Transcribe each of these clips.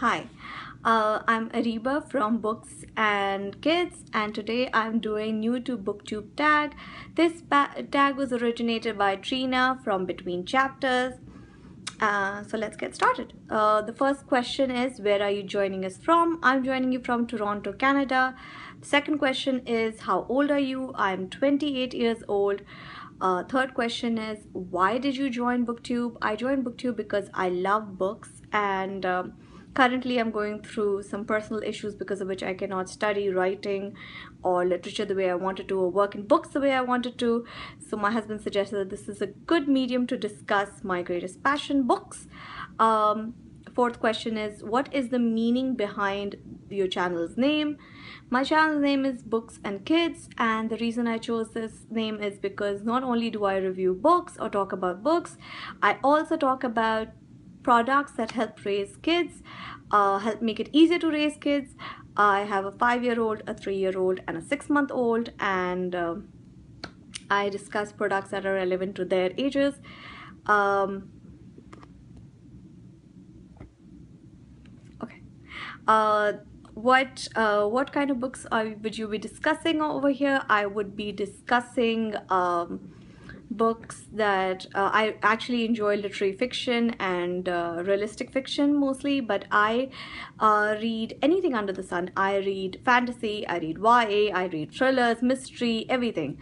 Hi, I'm Areeba from Books and Kids, and today I'm doing new to booktube tag. This tag was originated by Trina from Between Chapters. So let's get started. The first question is, where are you joining us from? I'm joining you from Toronto, Canada. The second question is, how old are you? I'm 28 years old. Third question is, why did you join booktube? I joined booktube because I love books, and currently I'm going through some personal issues because of which I cannot study writing or literature the way I wanted to, or work in books the way I wanted to. So my husband suggested that this is a good medium to discuss my greatest passion, books. Fourth question is, what is the meaning behind your channel's name? My channel's name is Books and Kids, and the reason I chose this name is because not only do I review books or talk about books, I also talk about products that help raise kids, help make it easier to raise kids. I have a 5-year-old, a 3-year-old, and a 6-month-old, and I discuss products that are relevant to their ages. What kind of books would you be discussing over here? I would be discussing books that I actually enjoy literary fiction and realistic fiction mostly, but I read anything under the sun. I read fantasy, I read YA, I read thrillers, mystery, everything.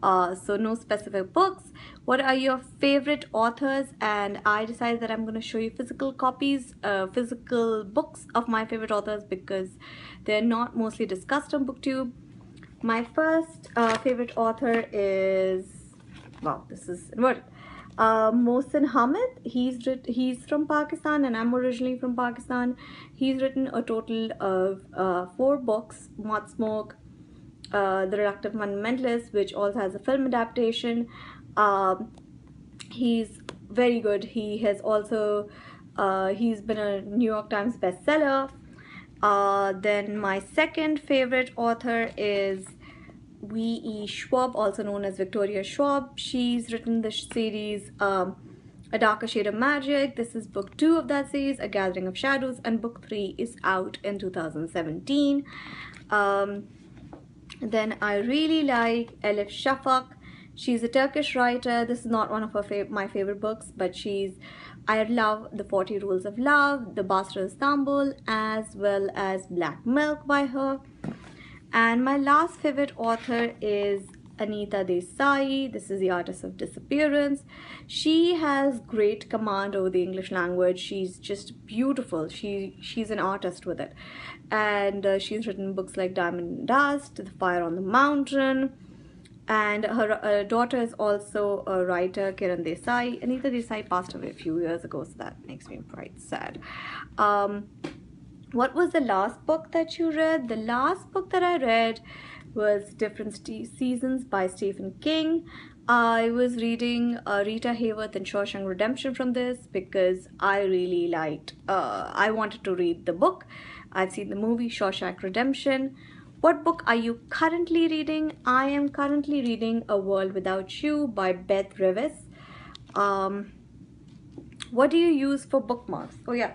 So no specific books. What are your favorite authors? And I decided that I'm going to show you physical copies, physical books of my favorite authors because they're not mostly discussed on booktube. My first favorite author is, wow, this is inverted, Mohsin Hamid. He's from Pakistan, and I'm originally from Pakistan. He's written a total of 4 books: Mud Smoke, The Reluctant Fundamentalist, which also has a film adaptation. He's very good. He has also he's been a New York Times bestseller. Then my second favorite author is V.E. Schwab, also known as Victoria Schwab. She's written the series A Darker Shade of Magic. This is book 2 of that series, A Gathering of Shadows, and book 3 is out in 2017. Then I really like Elif Shafak. She's a Turkish writer. This is not one of my favorite books, but I love The 40 Rules of Love, The Bastard of Istanbul, as well as Black Milk by her. And my last favorite author is Anita Desai. This is The Artist of Disappearance. She has great command over the English language. She's just beautiful. She's an artist with it. And she's written books like Diamond and Dust, The Fire on the Mountain. And her daughter is also a writer, Kiran Desai. Anita Desai passed away a few years ago, so that makes me quite sad. What was the last book that you read? The last book that I read was Different Seasons by Stephen King. I was reading Rita Hayworth and Shawshank Redemption from this because I really liked, I wanted to read the book. I've seen the movie Shawshank Redemption. What book are you currently reading? I am currently reading A World Without You by Beth Revis. What do you use for bookmarks? Oh yeah,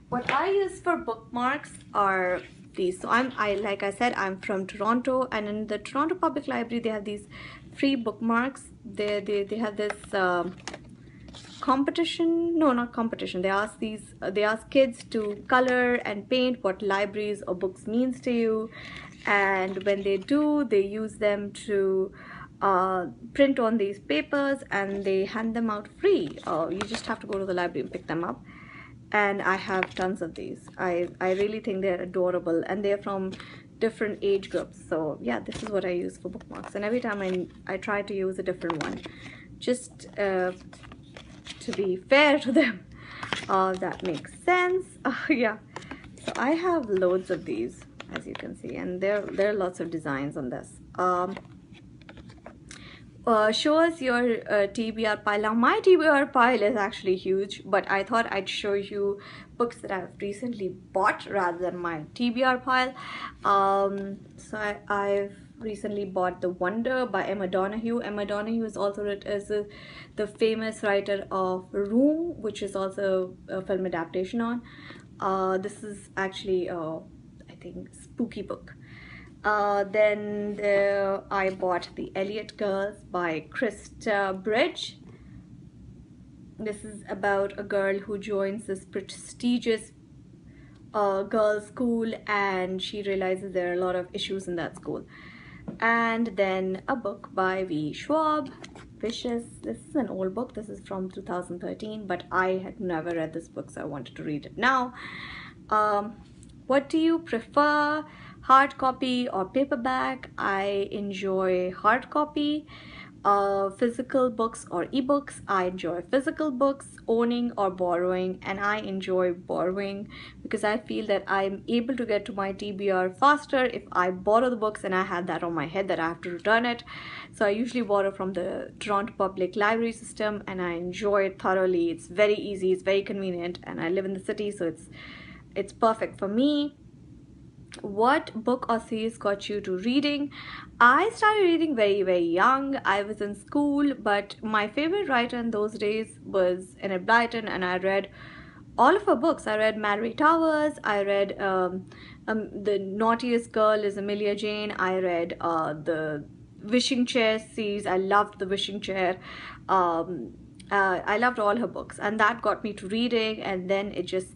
what I use for bookmarks are these. So like I said, I'm from Toronto, and in the Toronto Public Library they have these free bookmarks. They have this competition. No, not competition. They ask kids to color and paint what libraries or books means to you, and when they do, they use them to print on these papers, and they hand them out free. You just have to go to the library and pick them up. And I have tons of these. I really think they're adorable, and they're from different age groups. So yeah, this is what I use for bookmarks, and every time I try to use a different one, just to be fair to them. That makes sense. Yeah, so I have loads of these, as you can see, and there are lots of designs on this. Show us your TBR pile. Now my TBR pile is actually huge, but I thought I'd show you books that I've recently bought rather than my TBR pile. So I've recently bought The Wonder by Emma Donoghue. Emma Donoghue is also the famous writer of Room, which is also a film adaptation on. This is actually I think spooky book. Then I bought The Elliot Girls by Krista Bridge. This is about a girl who joins this prestigious girls' school, and she realizes there are a lot of issues in that school. And then a book by V. Schwab, Vicious. This is an old book. This is from 2013, but I had never read this book, so I wanted to read it now. What do you prefer, hard copy or paperback? I enjoy hard copy. Physical books or ebooks, I enjoy physical books, owning or borrowing, and I enjoy borrowing because I feel that I'm able to get to my TBR faster if I borrow the books and I have that on my head that I have to return it. So I usually borrow from the Toronto Public Library system, and I enjoy it thoroughly. It's very easy, it's very convenient, and I live in the city, so it's perfect for me. What book or series got you to reading? I started reading very young. I was in school, but my favorite writer in those days was Enid Blyton, and I read all of her books. I read Mallory Towers, I read The Naughtiest Girl is Amelia Jane, I read the Wishing Chair series. I loved The Wishing Chair. I loved all her books, and that got me to reading, and then it just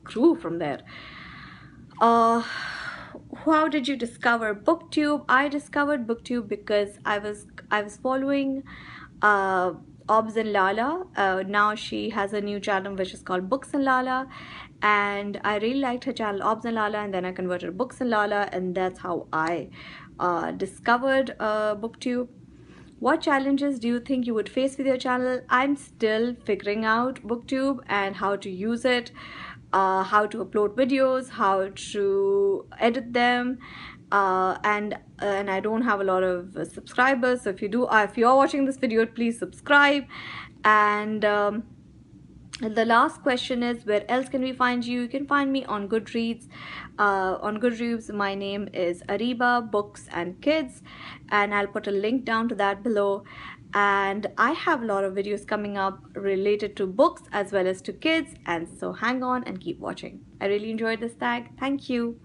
grew from there. How did you discover BookTube? I discovered BookTube because I was following Obs and Lala. Now she has a new channel which is called Books and Lala, and I really liked her channel Obs and Lala, and then I converted to Books and Lala, and that's how I discovered BookTube. What challenges do you think you would face with your channel? I'm still figuring out BookTube and how to use it. How to upload videos, how to edit them, and I don't have a lot of subscribers. So if you're watching this video, please subscribe. And the last question is, where else can we find you? You can find me on Goodreads. On Goodreads, my name is Areeba Books and Kids, and I'll put a link down to that below. And I have a lot of videos coming up related to books as well as to kids, and so hang on and keep watching. I really enjoyed this tag. Thank you.